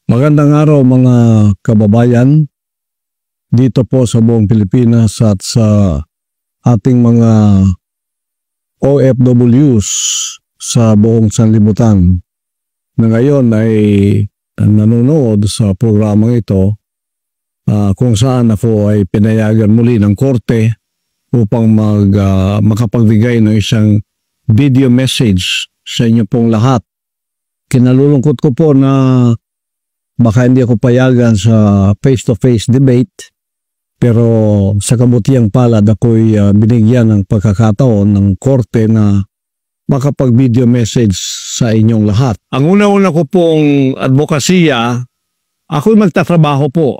Magandang araw mga kababayan dito po sa buong Pilipinas at sa ating mga OFWs sa buong sanlibutan na ngayon ay nanonood sa programang ito kung saan ako ay pinayagan muli ng korte upang makapagbigay ng isang video message sa inyo pong lahat. Kinalulungkot ko po na baka hindi ako payagan sa face-to-face debate, pero sa kabutiang palad ako'y binigyan ng pagkakataon ng korte na makapag-video message sa inyong lahat. Ang una-una ko pong advokasya, ako'y magtatrabaho po.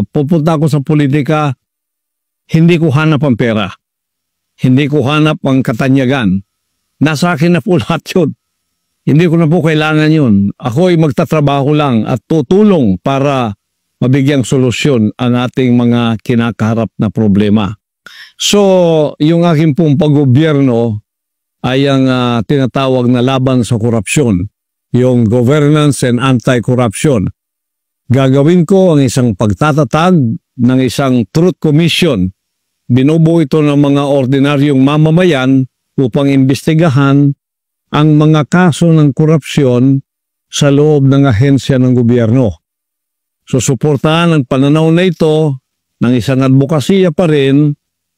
Pupunta ako sa politika, hindi ko hanap ang pera. Hindi ko hanap ang katanyagan. Nasa akin na po lahat yun. Hindi ko na po kailangan yun. Ako'y magtatrabaho lang at tutulong para mabigyang solusyon ang ating mga kinakaharap na problema. So, yung aking pong paggobyerno ay ang tinatawag na laban sa korupsyon, yung governance and anti-corruption. Gagawin ko ang isang pagtatatag ng isang truth commission. Binubuo ito ng mga ordinaryong mamamayan upang imbestigahan ang mga kaso ng korupsyon sa loob ng ahensya ng gobyerno. Susuportahan ang pananaw na ito ng isang advokasya pa rin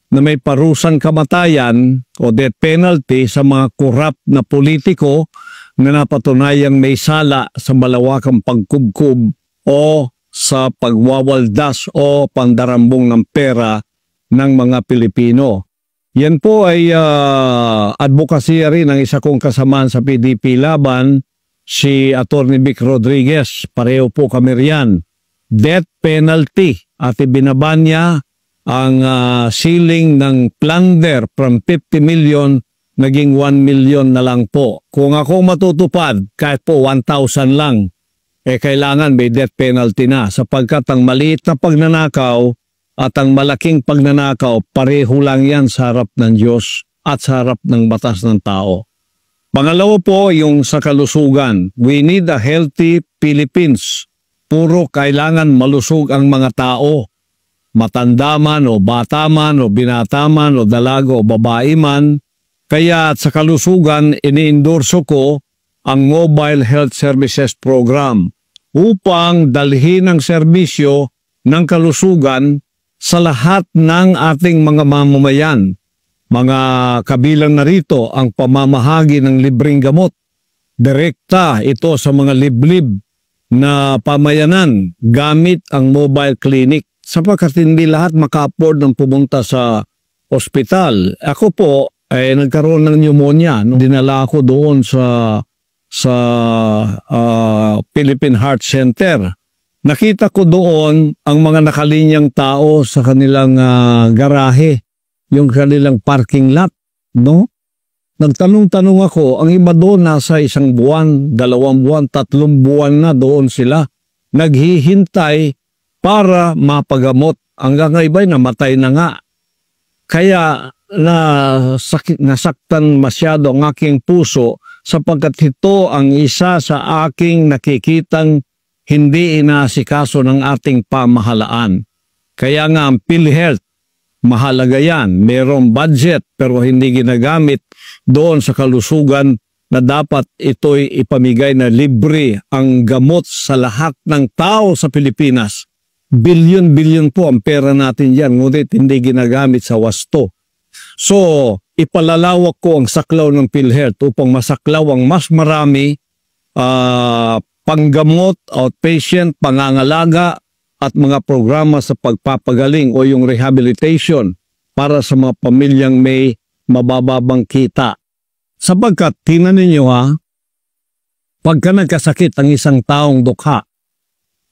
na may parusang kamatayan o death penalty sa mga korap na politiko na napatunayang may sala sa malawakang pagkubkub o sa pagwawaldas o pandarambong ng pera ng mga Pilipino. Yan po ay advokasya rin ng isa kong kasamaan sa PDP Laban, si Atty. Vic Rodriguez. Pareho po kami riyan. Death penalty at ibinaban niya ang ceiling ng plunder from 50 million naging 1 million na lang po. Kung ako matutupad, kahit po 1,000 lang, kailangan may death penalty na sapagkat ang maliit na pagnanakaw at ang malaking pagnanakaw, pareho lang yan sa harap ng Diyos at sa harap ng batas ng tao. Pangalawa po, yung sa kalusugan. We need a healthy Philippines. Puro kailangan malusog ang mga tao. Matanda man o bata man o binata man o dalaga o babae man. Kaya sa kalusugan, ini-endorso ko ang Mobile Health Services Program upang dalhin ang serbisyo ng kalusugan sa lahat ng ating mga mamamayan. Mga kabilang na rito ang pamamahagi ng libreng gamot. Direkta ito sa mga liblib na pamayanan gamit ang mobile clinic sapagkat hindi lahat maka-afford ng pumunta sa ospital. Ako po ay nagkaroon ng pneumonia. Dinala ako doon sa Philippine Heart Center. Nakita ko doon ang mga nakalinyang tao sa kanilang garahe, yung kanilang parking lot, no? Nagtanong-tanong ako, ang iba doon nasa 1 buwan, 2 buwan, 3 buwan na doon sila. Naghihintay para mapagamot. Hanggang iba namatay na nga. Kaya nasaktan masyado ang aking puso sapagkat ito ang isa sa aking nakikitang hindi inaasikaso ng ating pamahalaan. Kaya nga ang PhilHealth, mahalaga yan. Merong budget pero hindi ginagamit doon sa kalusugan na dapat ito'y ipamigay na libre ang gamot sa lahat ng tao sa Pilipinas. Bilyon-bilyon po ang pera natin yan, ngunit hindi ginagamit sa wasto. So, ipalalawak ko ang saklaw ng PhilHealth upang masaklaw ang mas marami panggamot, outpatient, pangangalaga at mga programa sa pagpapagaling o yung rehabilitation para sa mga pamilyang may mabababang kita. Sapagkat, tingnan ninyo pagka nagkasakit ang isang taong dukha,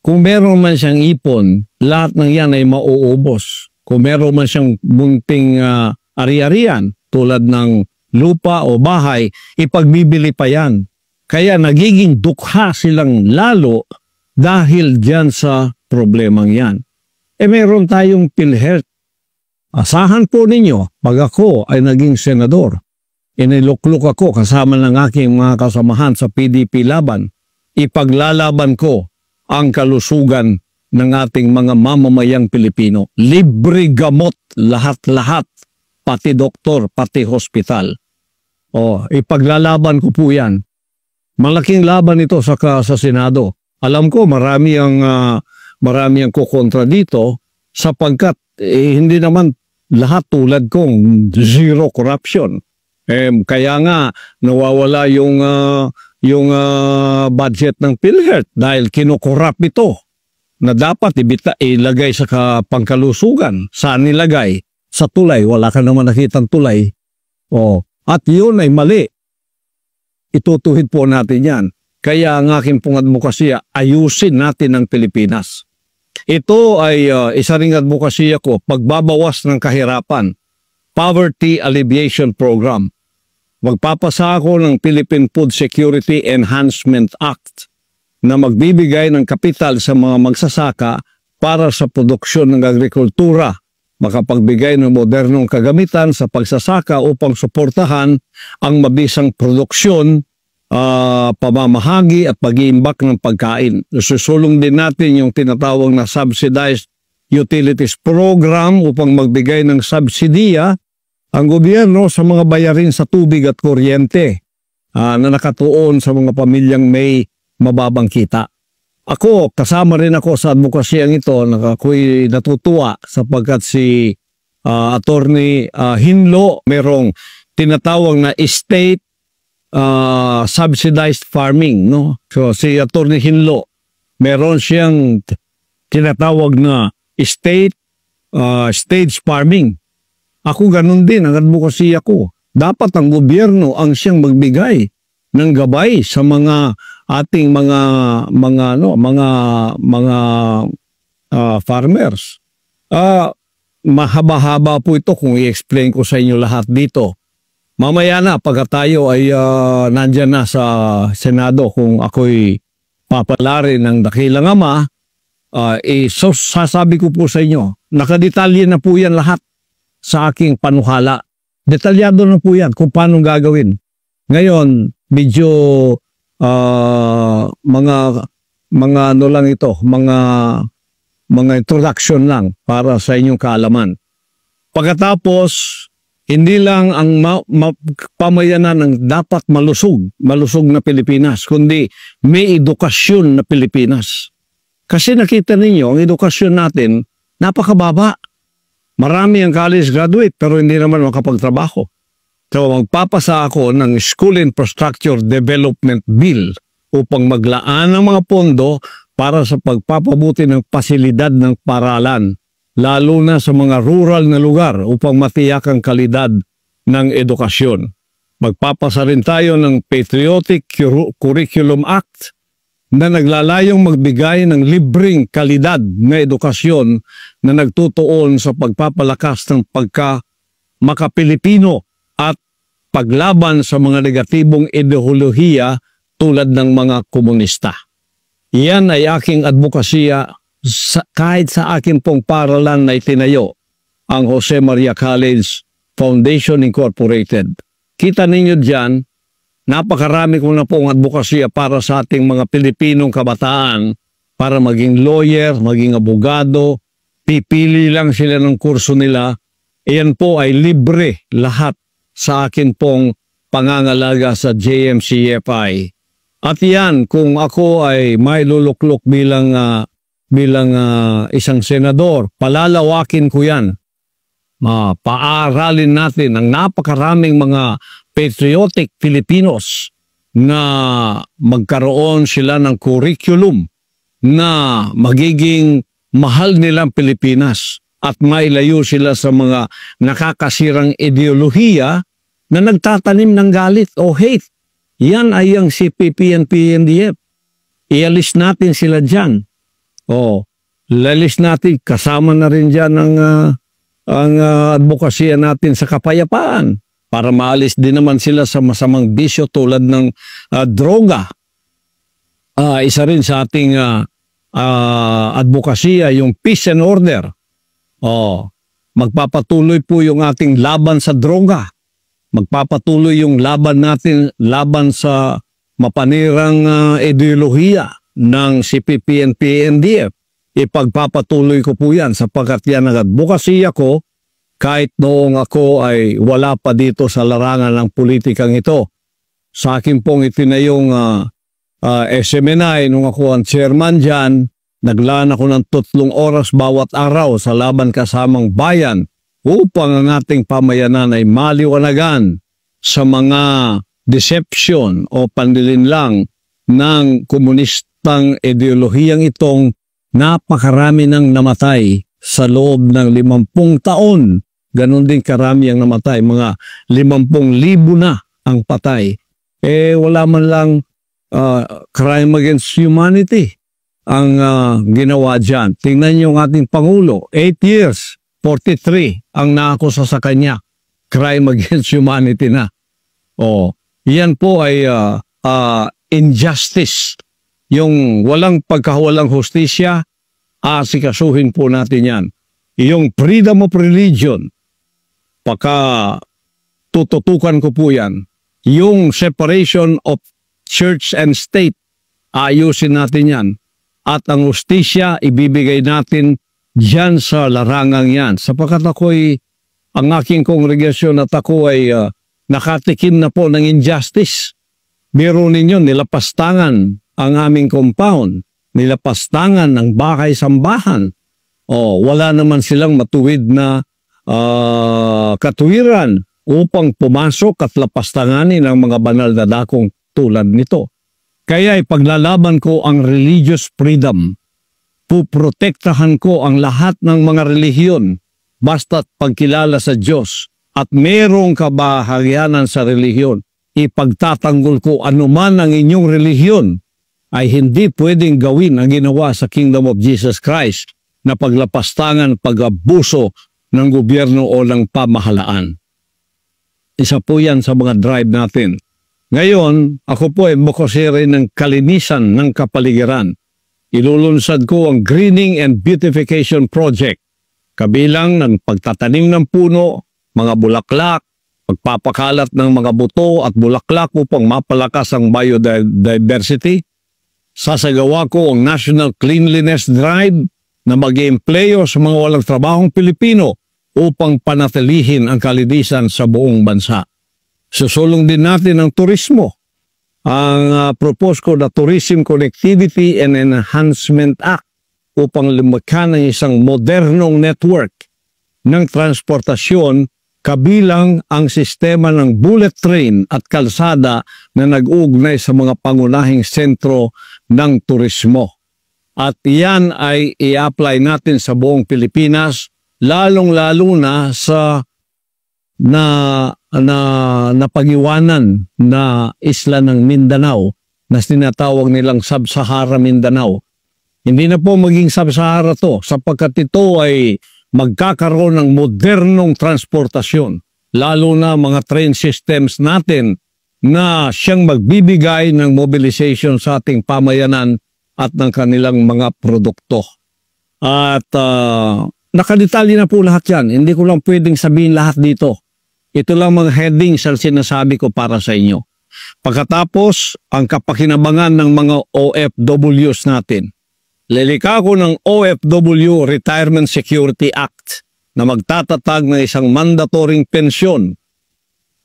kung meron man siyang ipon, lahat ng yan ay mauubos. Kung meron man siyang munting ari-arian tulad ng lupa o bahay, ipagbibili pa yan. Kaya nagiging dukha silang lalo dahil dyan sa problemang yan. Meron tayong PhilHealth. Asahan po ninyo, pag ako ay naging senador, inilukluk ako kasama ng aking mga kasamahan sa PDP Laban, ipaglalaban ko ang kalusugan ng ating mga mamamayang Pilipino. Libre gamot, lahat-lahat, pati doktor, pati hospital. Ipaglalaban ko po yan. Malaking laban ito sa Senado. Alam ko marami ang kukontra dito sapagkat hindi naman lahat tulad kong zero corruption. Kaya nga nawawala yung budget ng PhilHealth dahil kinukorap ito na dapat ilagay sa pangkalusugan. Saan nilagay? Sa tulay. Wala ka naman nakitang tulay. At yun ay mali. Itutuhid po natin yan. Kaya ang aking pong advokasya, ayusin natin ang Pilipinas. Ito ay isa ring advokasya ko, pagbabawas ng kahirapan. Poverty Alleviation Program. Magpapasa ako ng Philippine Food Security Enhancement Act na magbibigay ng kapital sa mga magsasaka para sa produksyon ng agrikultura, makapagbigay ng modernong kagamitan sa pagsasaka upang suportahan ang mabisang produksyon, pamamahagi at pag-iimbak ng pagkain. Susulong din natin yung tinatawag na Subsidized Utilities Program upang magbigay ng subsidiya ang gobyerno sa mga bayarin sa tubig at kuryente na nakatuon sa mga pamilyang may mababang kita. Ako, kasama rin ako sa advokasyang ito, ako'y natutuwa sapagkat si Attorney Hinlo merong tinatawag na estate subsidized farming, no? So si Attorney Hinlo meron siyang tinatawag na estate stage farming. Ako ganun din ang advokasya ko. Dapat ang gobyerno ang siyang magbigay ng gabay sa mga ating mga farmers. Mahaba-haba po ito kung i-explain ko sa inyo lahat dito. Mamaya na pagka tayo ay nandyan na sa Senado kung ako'y papalarin ng dakilang ama, so sasabi ko po sa inyo, nakadetalye na po yan lahat sa aking panuhala. Detalyado na po yan kung paano gagawin. Ngayon, medyo mga ano lang ito, mga introduction lang para sa inyong kaalaman. Pagkatapos, hindi lang ang pamayanan ng dapat malusog na Pilipinas, kundi may edukasyon na Pilipinas. Kasi nakita ninyo, ang edukasyon natin, napakababa. Marami ang college graduate pero hindi naman makapagtrabaho. So magpapasa ako ng School Infrastructure Development Bill upang maglaan ng mga pondo para sa pagpapabuti ng pasilidad ng paralan, lalo na sa mga rural na lugar upang matiyak ang kalidad ng edukasyon. Magpapasa rin tayo ng Patriotic Curriculum Act na naglalayong magbigay ng libreng kalidad na edukasyon na nagtutuon sa pagpapalakas ng pagka-makapilipino at paglaban sa mga negatibong ideolohiya tulad ng mga komunista. Iyan ay aking advokasya kahit sa aking pong paralan na itinayo, ang Jose Maria College Foundation Incorporated. Kita ninyo dyan, napakarami ko na pong advokasya para sa ating mga Pilipinong kabataan para maging lawyer, maging abogado, pipili lang sila ng kurso nila. Iyan po ay libre lahat sa akin pong pangangalaga sa JMCFI. At yan, kung ako ay may luluklok bilang isang senador, palalawakin ko yan. Paaralin natin ang napakaraming mga patriotic Filipinos na magkaroon sila ng curriculum na magiging mahal nilang Pilipinas at mailayo sila sa mga nakakasirang ideolohiya na nagtatanim ng galit o hate. Yan ay ang CPP and PNDF. Ialis natin sila dyan. Lalis natin, kasama na rin dyan ang advokasya natin sa kapayapaan para maalis din naman sila sa masamang bisyo tulad ng droga. Isa rin sa ating advokasya yung peace and order. Magpapatuloy po yung ating laban sa droga. Magpapatuloy yung laban natin, laban sa mapanirang ideolohiya. ng CPP and PNDF. Ipagpapatuloy ko po yan sapagkat yan ang advokasya ko kahit noong ako ay wala pa dito sa larangan ng politikang ito. Sa akin pong itinayong SMNI nung ako ang chairman dyan, naglaan ako ng 3 oras bawat araw sa laban kasamang bayan upang ang ating pamayanan ay maliwanagan sa mga deception o panlilinlang ng komunistang ideolohiyang itong napakarami ng namatay sa loob ng 50 taon. Ganon din karami ang namatay, mga 50,000 na ang patay. Wala man lang crime against humanity ang ginawa dyan. Tingnan niyo ang ating Pangulo, 8 years, 43 ang naakusa sa kanya. Crime against humanity na. Yan po ay injustice. Yung walang pagkawalang hustisya, asikasuhin po natin yan. Yung freedom of religion, tututukan ko po yan. Yung separation of church and state, ayusin natin yan. At ang hustisya, ibibigay natin dyan sa larangang yan. Sapagkat ang aking kongregasyon at ako ay nakatikim na po ng injustice. Biro ninyo, nilapastangan ang aming compound. Nilapastangan ang bahay-sambahan. Wala naman silang matuwid na katuwiran upang pumasok at lapastanganin ang mga banal na dakong tulad nito. Kaya ipaglalaban ko ang religious freedom. Puprotektahan ko ang lahat ng mga relihiyon basta't pagkilala sa Diyos at merong kabahagyanan sa relihiyon. Ipagtatanggol ko anuman ang inyong relihiyon ay hindi pwedeng gawin ang ginawa sa Kingdom of Jesus Christ na paglapastangan, pag-abuso ng gobyerno o ng pamahalaan. Isa po yan sa mga drive natin. Ngayon, ako po ay bukosere ng kalinisan ng kapaligiran. Ilulunsad ko ang Greening and Beautification Project. Kabilang ng pagtatanim ng puno, mga bulaklak, pagpapakalat ng mga buto at bulaklak upang mapalakas ang biodiversity. Sasagawa ko ang National Cleanliness Drive na mag-iempleyo sa mga walang trabahong Pilipino upang panatilihin ang kalinisan sa buong bansa. Susulong din natin ang turismo. Ang propose ko na Tourism Connectivity and Enhancement Act upang lumikha ng isang modernong network ng transportasyon kabilang ang sistema ng bullet train at kalsada na nag-uugnay sa mga pangunahing sentro ng turismo. At iyan ay i-apply natin sa buong Pilipinas, lalong-lalo na sa napag-iwanan na isla ng Mindanao na tinatawag nilang Sub-Sahara Mindanao. Hindi na po maging Sub-Sahara to sapagkat ito ay magkakaroon ng modernong transportasyon, lalo na mga train systems natin na siyang magbibigay ng mobilization sa ating pamayanan at ng kanilang mga produkto. At nakadetalye na po lahat yan. Hindi ko lang pwedeng sabihin lahat dito. Ito lang mga headings ang sinasabi ko para sa inyo. Pagkatapos, ang kapakinabangan ng mga OFWs natin. Lilikha ko ng OFW Retirement Security Act na magtatatag ng isang mandatoring pensyon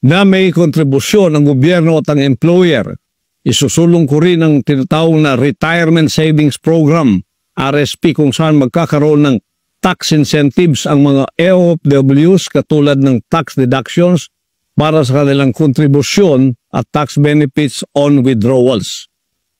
na may kontribusyon ng gobyerno at ang employer. Isusulong ko rin ang tinatawag na Retirement Savings Program, RSP, kung saan magkakaroon ng tax incentives ang mga OFWs katulad ng tax deductions para sa kanilang kontribusyon at tax benefits on withdrawals.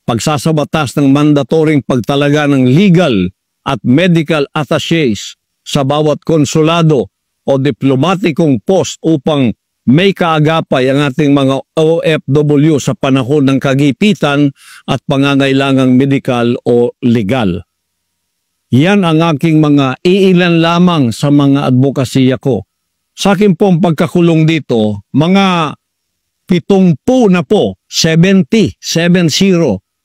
Pagsasabatas ng mandatoring pagtalaga ng legal at medical attachés sa bawat konsulado o diplomatikong post upang may kaagapay ang ating mga OFW sa panahon ng kagipitan at pangangailangang medical o legal. Yan ang aking mga iilan lamang sa mga advokasya ko. Sa akin pong pagkakulong dito, mga 70 na po, 70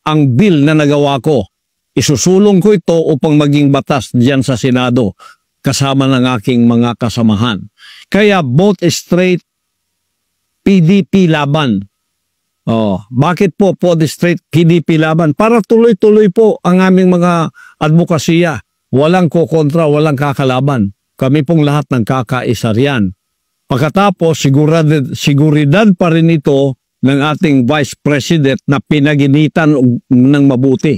ang bill na nagawa ko. Isusulong ko ito upang maging batas diyan sa Senado kasama ng aking mga kasamahan. Kaya both straight PDP laban. Bakit po the straight PDP laban? Para tuloy-tuloy po ang aming mga advokasya. Walang kokontra, walang kakalaban. Kami pong lahat ng kakaisa riyan. Pagkatapos, siguridad pa rin ito ng ating Vice President na pinaginitan ng mabuti.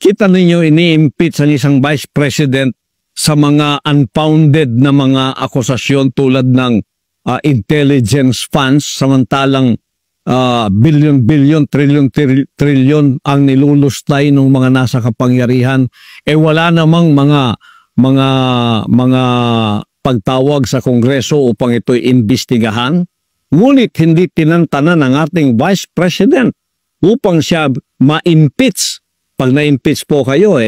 Kita ninyo, ini-impeach ang isang Vice President sa mga unfounded na mga akusasyon tulad ng intelligence funds, samantalang billion, trillion ang nilulustay ng mga nasa kapangyarihan. Wala namang mga pagtawag sa Kongreso upang ito'y imbestigahan. Ngunit hindi tinantanan ng ating Vice President upang siya ma-impeach. Pag na-impeach po kayo,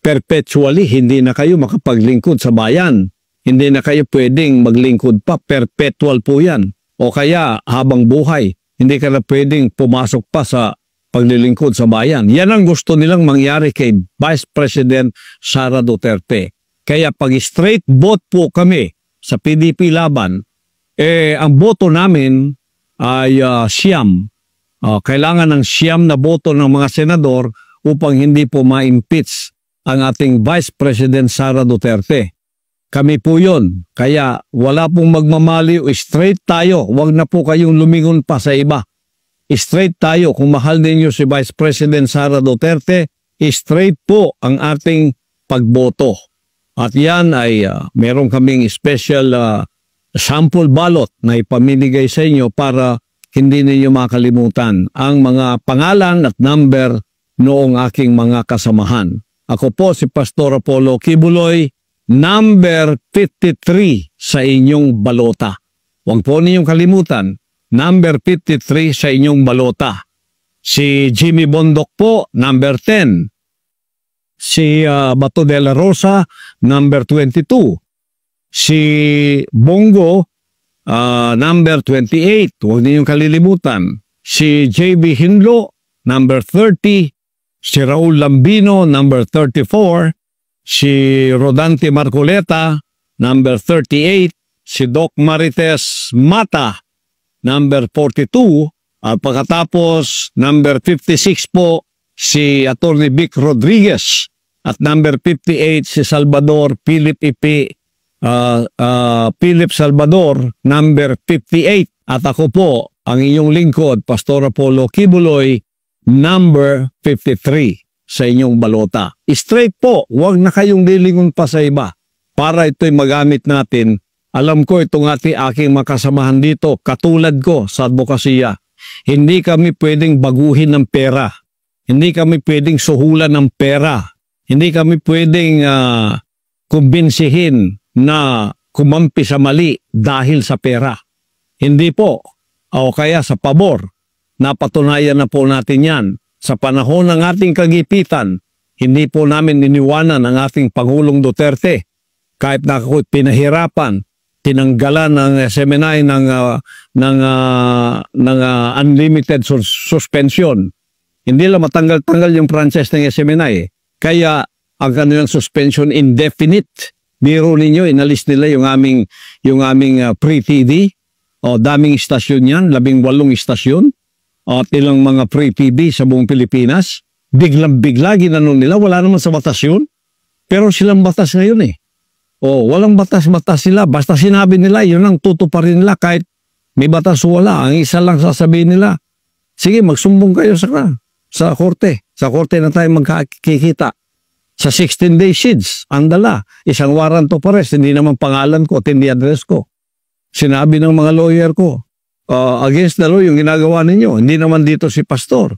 perpetually hindi na kayo makapaglingkod sa bayan. Hindi na kayo pwedeng maglingkod pa. Perpetual po yan. O kaya habang buhay, hindi ka na pwedeng pumasok pa sa paglilingkod sa bayan. Yan ang gusto nilang mangyari kay Vice President Sara Duterte. Kaya pag straight vote po kami sa PDP laban, ang boto namin ay siyam. Kailangan ng siyam na boto ng mga senador upang hindi po ma-impeach ang ating Vice President Sara Duterte. Kami po yun. Kaya wala pong magmamali o straight tayo. Huwag na po kayong lumingon pa sa iba. Straight tayo. Kung mahal ninyo si Vice President Sara Duterte, straight po ang ating pagboto. At yan ay meron kaming special sample ballot na ipamimigay sa inyo para hindi ninyo makalimutan ang mga pangalan at number noong aking mga kasamahan. Ako po si Pastor Apollo Kibuloy, number 53 sa inyong balota. Huwag po ninyong kalimutan, number 53 sa inyong balota. Si Jimmy Bondok po, number 10. Si Bato de la Rosa, number 22. Si Bongo, number 28. Huwag ninyong kalilimutan. Si JB Hinlo, number 30. Si Raul Lambino, number 34. Si Rodante Marcoleta, number 38. Si Doc Marites Mata, number 42. At pagkatapos, number 56 po, si Atty. Vic Rodriguez. At number 58, si Salvador Philip Philip Salvador, number 58. At ako po, ang inyong lingkod, Pastor Apollo Kibuloy, number 53 sa inyong balota. Straight po, huwag na kayong lilingon pa sa iba para ito'y magamit natin. Alam ko itong aking makasamahan dito, katulad ko sa advokasya. Hindi kami pwedeng baguhin ng pera. Hindi kami pwedeng suhulan ng pera. Hindi kami pwedeng kumbinsihin na kumampi sa mali dahil sa pera. Hindi po. O kaya sa pabor. Napatunayan na po natin yan. Sa panahon ng ating kagipitan, hindi po namin iniwanan ang ating Pangulong Duterte. Kahit na ako'y pinahirapan, tinanggalan ng SMNI ng unlimited suspension. Hindi lang matanggal-tanggal yung franchise ng SMNI. Kaya ang kanilang suspension indefinite. Biro ninyo, inalis nila yung aming pre-TV. Daming istasyon yan, 18 istasyon. At ilang mga pre-TV sa buong Pilipinas. Biglang-bigla ginanon nila, wala naman sa batas yun. Pero silang batas ngayon eh. Walang batas-batas sila. Basta sinabi nila, yun ang tutuparin nila kahit may batas wala. Ang isa lang sasabihin nila, sige, magsumbong kayo sa korte. Sa korte na tayo magkikita. Sa 16-day SIDS, ang dala. Isang warrant of arrest, hindi naman pangalan ko, hindi address ko. Sinabi ng mga lawyer ko, against the law yung ginagawa ninyo. Hindi naman dito si pastor.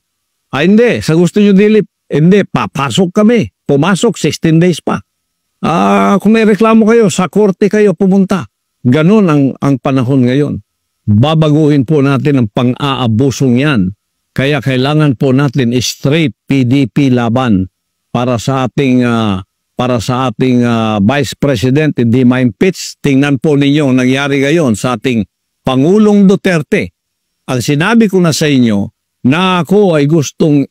Hindi, sa gusto nyo dilip. Hindi, papasok kami. Pumasok, 16 days pa. Kung may reklamo kayo, sa korte kayo pumunta. Ganon ang panahon ngayon. Babaguhin po natin ang pang-aabusong yan. Kaya kailangan po natin straight PDP laban para sa ating Vice President, hindi ma-impeach. Tingnan po ninyo ang nangyari ngayon sa ating Pangulong Duterte. Ang sinabi ko na sa inyo na ako ay gustong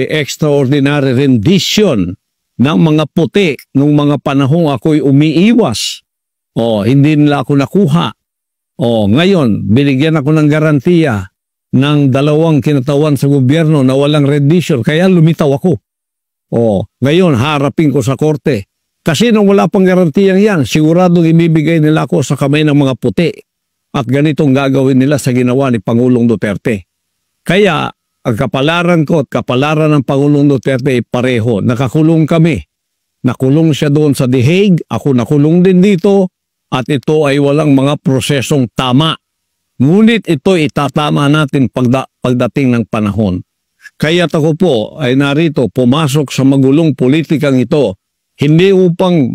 extraordinary rendition ng mga puti nung mga panahong ako'y umiiwas. Hindi nila ako nakuha. Ngayon, binigyan ako ng garantiya ng dalawang kinatawan sa gobyerno na walang rendition, kaya lumitaw ako. Ngayon harapin ko sa korte. Kasi nung wala pang garantiyang yan, siguradong ibibigay nila ako sa kamay ng mga puti. At ganitong gagawin nila sa ginawa ni Pangulong Duterte. Kaya ang kapalaran ko at kapalaran ng Pangulong Duterte ay pareho. Nakakulong kami. Nakulong siya doon sa The Hague, ako nakulong din dito, at ito ay walang mga prosesong tama. Ngunit ito itatama natin pagdating ng panahon. Kaya ako po ay narito pumasok sa magulong politikang ito, hindi upang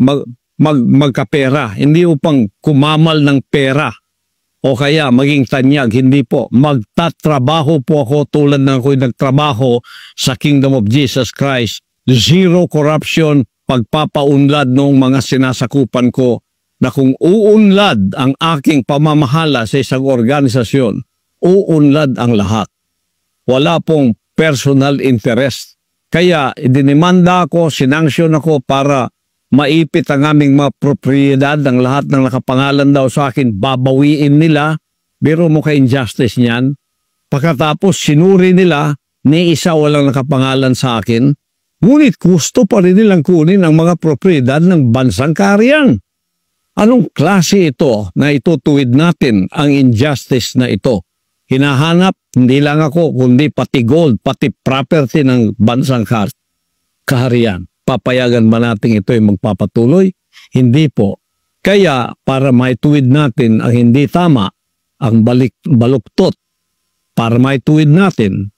magkapera, hindi upang kumamal ng pera, o kaya maging tanyag, hindi po. Magtatrabaho po ako tulad ng ako'y nagtrabaho sa Kingdom of Jesus Christ. Zero corruption, pagpapaunlad ng mga sinasakupan ko, na kung uunlad ang aking pamamahala sa isang organisasyon, uunlad ang lahat. Wala pong personal interest. Kaya idinimanda ako, sinanksyon ako para maipit ang aming mga propriedad, ang lahat ng nakapangalan daw sa akin, babawiin nila. Biro mo ka-injustice niyan. Pagkatapos sinuri nila, ni isa walang nakapangalan sa akin, ngunit gusto pa rin nilang kunin ang mga propriedad ng bansang kaharian. Anong klase ito na itutuwid natin ang injustice na ito? Hinahanap, hindi lang ako, kundi pati gold, pati property ng bansang kaharian. Papayagan ba natin ito ay magpapatuloy? Hindi po. Kaya para maituwid natin ang hindi tama, ang baluktot, para maituwid natin,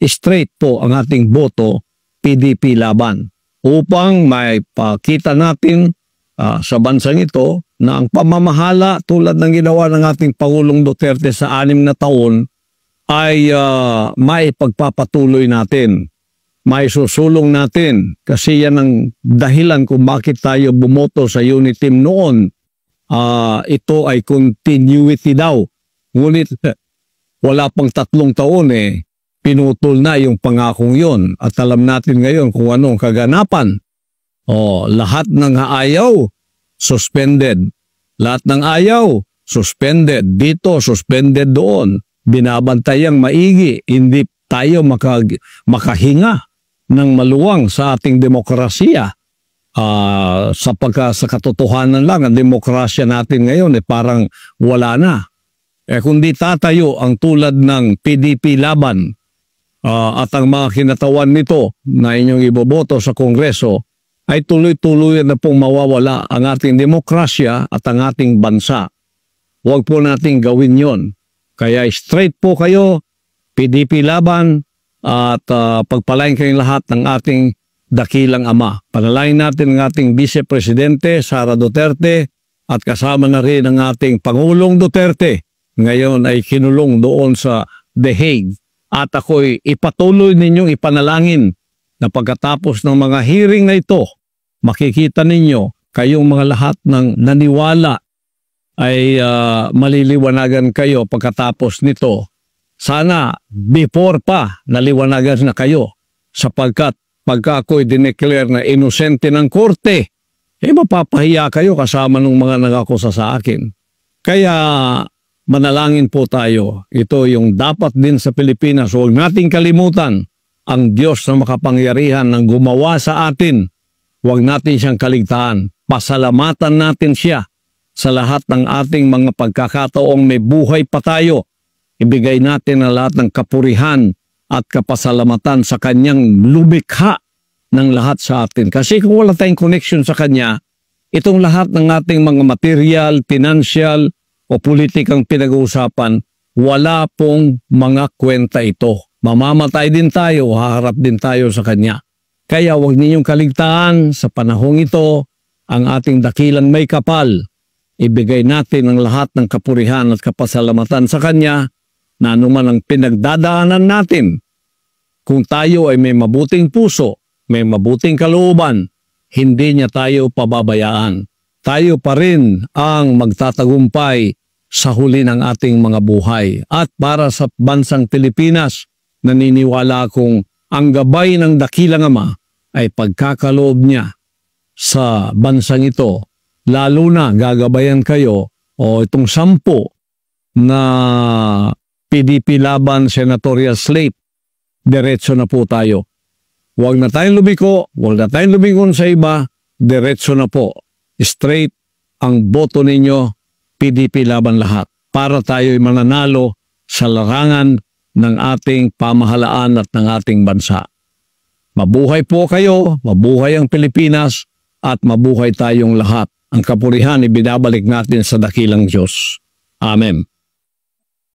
straight po ang ating boto, PDP laban. Upang may pakita natin sa bansang ito na ang pamamahala tulad ng ginawa ng ating Pangulong Duterte sa 6 na taon ay may pagpapatuloy natin. May susulong natin kasi yan ang dahilan kung bakit tayo bumoto sa unit team noon. Ito ay continuity daw. Ngunit wala pang 3 taon pinutol na yung pangakong yon at alam natin ngayon kung anong kaganapan. Lahat ng ayaw, suspended. Lahat ng ayaw, suspended. Dito, suspended doon. Binabantayang maigi. Hindi tayo makahinga ng maluwang sa ating demokrasya. Sa katotohanan lang, ang demokrasya natin ngayon parang wala na. Kundi tatayo ang tulad ng PDP laban at ang mga kinatawan nito na inyong iboboto sa Kongreso, ay tuloy-tuloy na pong mawawala ang ating demokrasya at ang ating bansa. Huwag po nating gawin yon. Kaya straight po kayo, PDP laban, at pagpalain kayong lahat ng ating dakilang ama. Panalain natin ang ating Vice Presidente, Sara Duterte, at kasama na rin ang ating Pangulong Duterte. Ngayon ay kinulong doon sa The Hague. At ako'y ipatuloy ninyong ipanalangin na pagkatapos ng mga hearing na ito, makikita ninyo kayong mga lahat ng naniwala ay maliliwanagan kayo pagkatapos nito. Sana before pa naliwanagan na kayo sapagkat pagka ako'y dineclare na inosente ng korte, mapapahiya kayo kasama ng mga nag-akusa sa akin. Kaya manalangin po tayo. Ito yung dapat din sa Pilipinas. Huwag nating kalimutan ang Diyos na makapangyarihan ng gumawa sa atin. Huwag natin siyang kaligtaan. Pasalamatan natin siya sa lahat ng ating mga pagkakataong may buhay pa tayo. Ibigay natin ang lahat ng kapurihan at kapasalamatan sa kanyang lumikha ng lahat sa atin. Kasi kung wala tayong connection sa kanya, itong lahat ng ating mga material, financial o politikang pinag-uusapan, wala pong mga kwenta ito. Mamamatay din tayo, haharap din tayo sa kanya. Kaya huwag ninyong kaligtaan sa panahong ito ang ating dakilang may kapal. Ibigay natin ang lahat ng kapurihan at kapasalamatan sa kanya na anuman ang pinagdadaanan natin. Kung tayo ay may mabuting puso, may mabuting kalooban, hindi niya tayo pababayaan. Tayo pa rin ang magtatagumpay sa huli ng ating mga buhay. At para sa bansang Pilipinas, naniniwala akong ang gabay ng dakilang ama ay pagkakaloob niya sa bansang ito. Lalo na gagabayan kayo o itong 10 na PDP laban senatorial slate. Diretso na po tayo. Huwag na tayong lumiko, huwag na tayong lumingon sa iba, diretso na po. Straight ang boto ninyo, PDP laban lahat. Para tayo'y mananalo sa larangan ng ating pamahalaan at ng ating bansa. Mabuhay po kayo, mabuhay ang Pilipinas, at mabuhay tayong lahat. Ang kapurihan ibinabalik natin sa dakilang Diyos. Amen.